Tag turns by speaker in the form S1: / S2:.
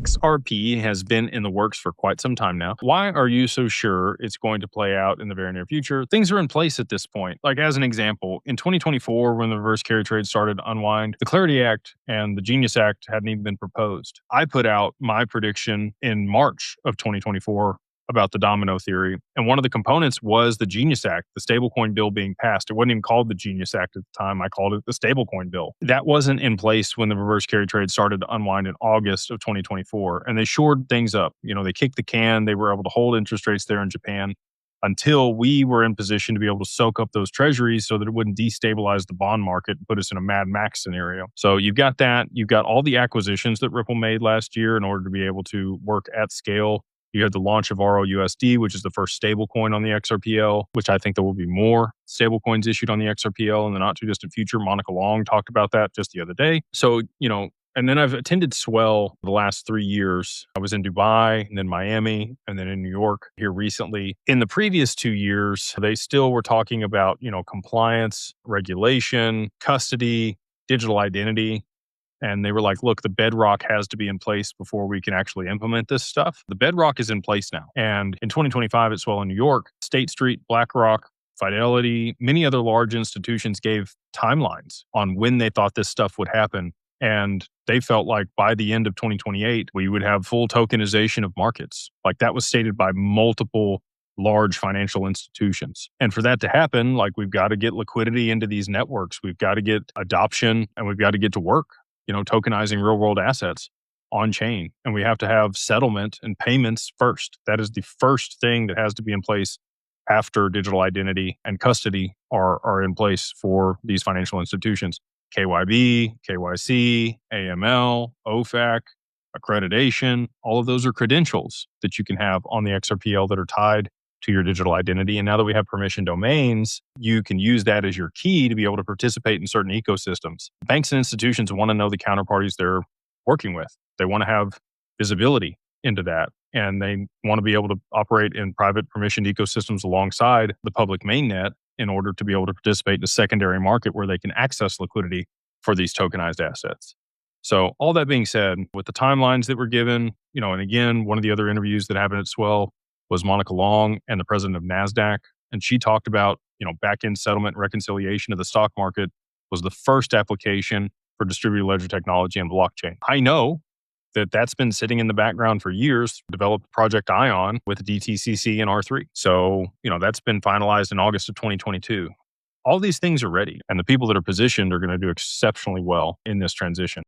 S1: XRP has been in the works for quite some time now. Why are you so sure it's going to play out in the very near future? Things are in place at this point. Like, as an example, in 2024, when the reverse carry trade started to unwind, the Clarity Act and the Genius Act hadn't even been proposed. I put out my prediction in March of 2024 about the Domino Theory. And one of the components was the Genius Act, the stablecoin bill being passed. It wasn't even called the Genius Act at the time. I called it the stablecoin bill. That wasn't in place when the reverse carry trade started to unwind in August of 2024. And they shored things up. They kicked the can. They were able to hold interest rates there in Japan until we were in position to be able to soak up those treasuries so that it wouldn't destabilize the bond market and put us in a Mad Max scenario. So you've got that. You've got all the acquisitions that Ripple made last year in order to be able to work at scale. You had the launch of ROUSD, which is the first stablecoin on the XRPL, which I think there will be more stablecoins issued on the XRPL in the not too distant future. Monica Long talked about that just the other day. So, and then I've attended Swell the last 3 years. I was in Dubai and then Miami and then in New York here recently. In the previous 2 years, they still were talking about, compliance, regulation, custody, digital identity. And they were like, look, the bedrock has to be in place before we can actually implement this stuff. The bedrock is in place now. And in 2025 at Swell in New York, State Street, BlackRock, Fidelity, many other large institutions gave timelines on when they thought this stuff would happen. And they felt like by the end of 2028, we would have full tokenization of markets. Like that was stated by multiple large financial institutions. And for that to happen, we've got to get liquidity into these networks. We've got to get adoption and we've got to get to work. Tokenizing real world assets on chain. And we have to have settlement and payments first. That is the first thing that has to be in place after digital identity and custody are in place for these financial institutions. KYB, KYC, AML, OFAC, accreditation, all of those are credentials that you can have on the XRPL that are tied to your digital identity. And now that we have permission domains, you can use that as your key to be able to participate in certain ecosystems. Banks and institutions want to know the counterparties they're working with. They want to have visibility into that. And they want to be able to operate in private permissioned ecosystems alongside the public mainnet in order to be able to participate in a secondary market where they can access liquidity for these tokenized assets. So all that being said, with the timelines that were given, and again, one of the other interviews that happened at Swell was Monica Long and the president of NASDAQ. And she talked about, back-end settlement and reconciliation of the stock market was the first application for distributed ledger technology and blockchain. I know that that's been sitting in the background for years, developed Project Ion with DTCC and R3. So, that's been finalized in August of 2022. All these things are ready, and the people that are positioned are going to do exceptionally well in this transition.